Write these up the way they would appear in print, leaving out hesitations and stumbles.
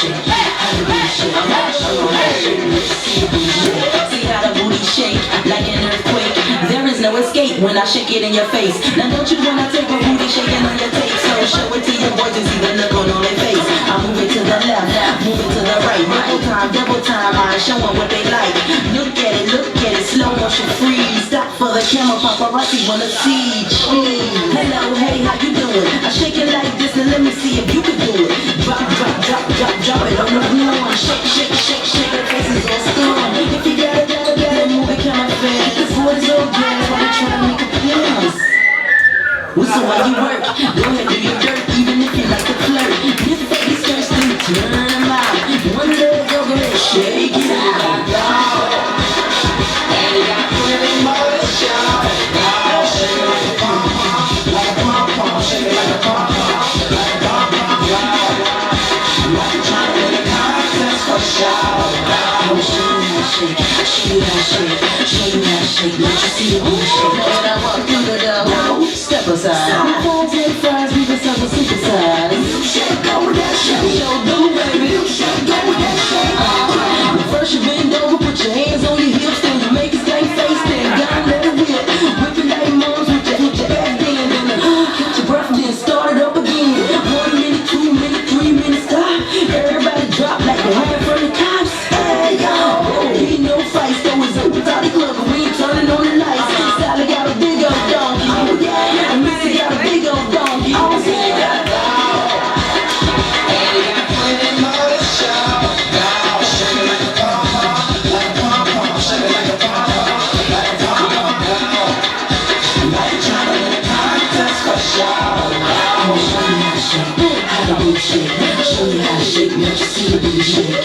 shake, how the booty shake. Show me how to shake, let you see the booty shake. See how the booty shake, like an earthquake. There is no escape when I shake it in your face. Now don't you wanna take a booty shaking on your tape? So show it to your boys and see the look on their face. I move it to the left, move it to the right. Double time, I show them what they like. Look at it, slow motion freeze. Stop for the camera, paparazzi wanna see. Hello, hey, how you doing? I shake it like this and let me see if you can do it. Drop it on the floor. Shake, the faces all storm. If you got it, move it kinda fast. The boy is all gas while they try to make appearance. Well, so while you work, go ahead, do your dirt, even if you like to flirt. Your face thirsty, turn them out. One leg, go ahead, shake it out. And you got plenty more to shout. Shake it like a pom-pom, like a pom-pom, shake it like a pom-pom, like a pom-pom, like you're trying to win a contest for shout. I'm gonna show you how to shake, show you how to shake, show you how to shake, let you see it on the shake. When I walk through the door, step aside. Sometimes it fries, we just have a supersize. You should go with that shake. Show do, baby. You should go with that shake. First you bend over, put your hands on your hips, then you make it stay face, then down, let it whip. Whip it like moms with your ass in, then catch your breath, then start it up again. 1 minute, 2 minutes, 3 minutes, stop. Everybody drop like a hand from the cops. Hey, yo, there ain't no fight, so it's up without the club, but we ain't turning on the lights. Sally got a big old donkey. Oh, yeah. And Missy got a big old donkey. Oh, yeah. And you got plenty more to show. Now, shake it like a pom-pom, like a pom-pom, shake it like a pom-pom, like a pom-pom, like you're trying to win a contest for show. I'm gonna show you how to shake, how the booty shake. Show you how to shake, let you see the booty shake.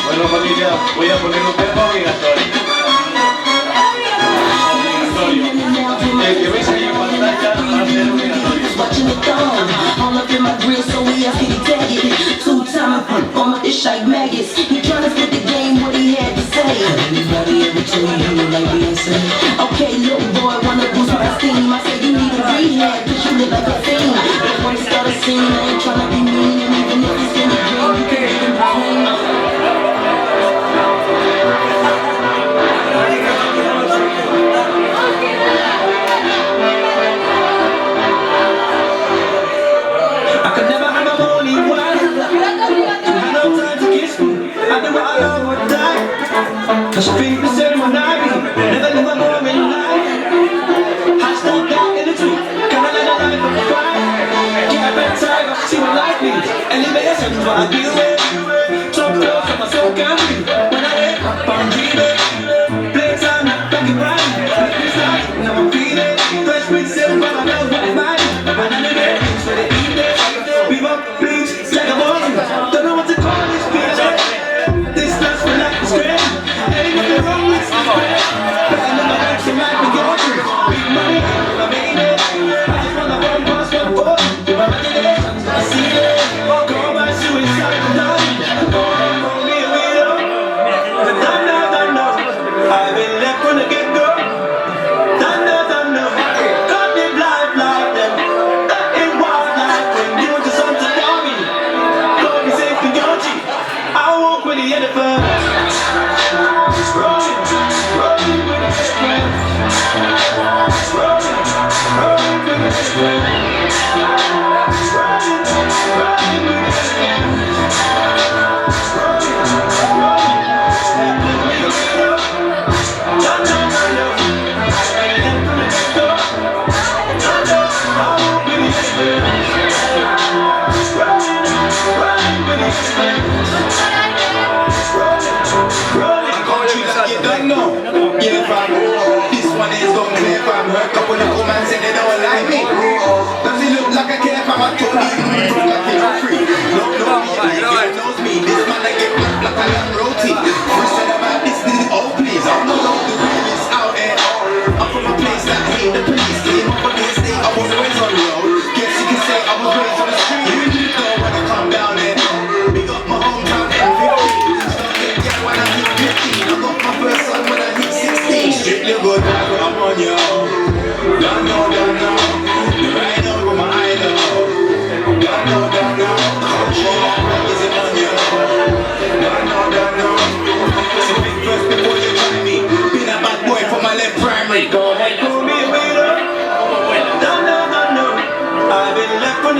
Bueno, familia, voy a poner un tema obligatorio. El que veis ahí en pantalla va a ser obligatorio. Watching the thumb, all up in my grill, so we ask, can he tag it? 2 time on my fish like maggots. He tryna spit the game, what he had to say. Anybody ever told you you look like Beyonce? Okay, little boy, wanna boost my esteem. I say you need a rehab, cause you look like a fiend. Before you start a scene, I ain't tryna be mean. And even if it's in the dream, you can make him pain. Cause people say when I be never knew I'm more in life. Hashtag that in the tweet, kinda like a life of a fight. Get a bad tiger, see what life needs. Elevation, what I deal with. Top close, so my soul can breathe. When I wake up, I'm dreaming. Playtime, back and right. This life, now I'm feeling. Fresh with silver, but I know what it might. And I know that things for the evening. We walk, bleach, like a ball. Don't know what to call this feeling. This last for life is great. Ain't nothing wrong with this. Better than my back, so life can go through. Big money, I made it. I just wanna run past one boy. With my imaginations, I see it. Go by suicide, roll me a wheel. But don't know. I've been left from the get-go. Don't know. Got me blind like them. That ain't wild like when you just want to know me. Call me safe and Yogi. I walk with the elephant. Rolling with the strength. Rolling with the strength. Rolling with the Yeah, fam, this one is gonna clear, fam. Heard couple of cool man say they don't like me. Does he look like a care, fam? I told him, from like I'm free. No, he knows me. This man I get black like a lamb roti. We said about this, oh please. I'm not the realest out there. I'm from a place that hate the police. Came up on the estate, I was raised on the road. Guess you can say I was raised on the street. You don't wanna come down there. Big up my hometown, M15. Started get when I hit 15. I got my first son when I hit 16. Strictly good, I'm on yo. Don't know. Right now with my idol.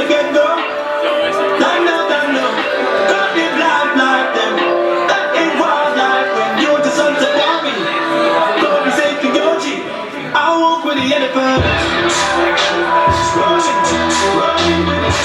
the get-go. Can't live life like them. That ain't wildlife when you're the sons of Bobby. Don't be safe to Yoji. I walk with the elephant. Rolling with the elephant. Rolling with the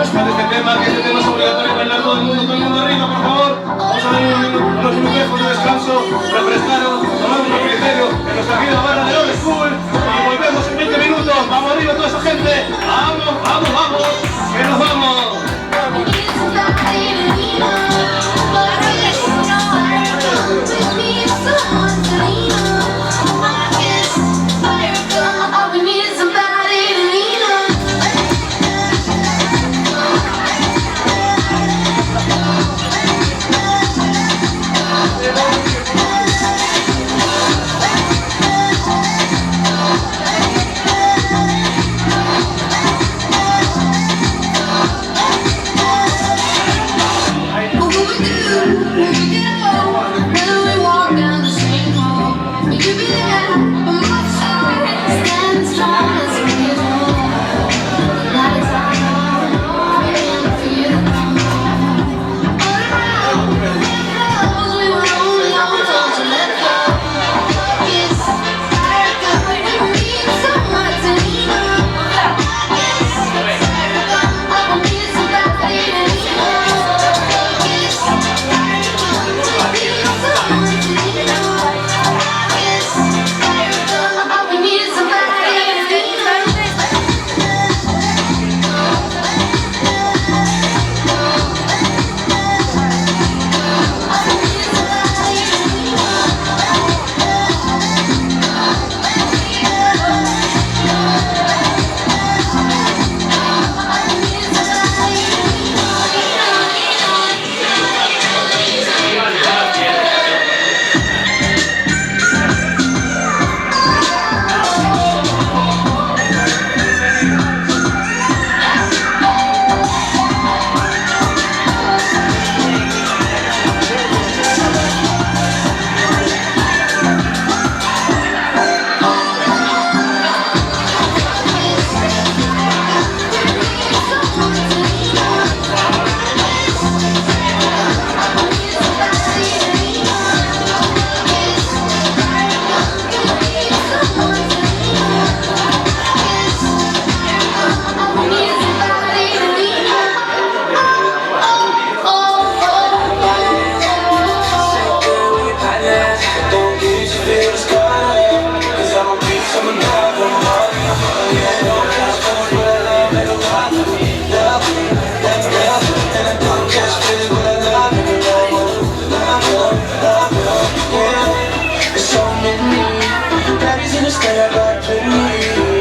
Después de este tema, que este tema es obligatorio bailar todo el mundo arriba, por favor. Vamos a dar unos minutos de descanso, refrescaros, tomar un criterio en nuestra vida barra de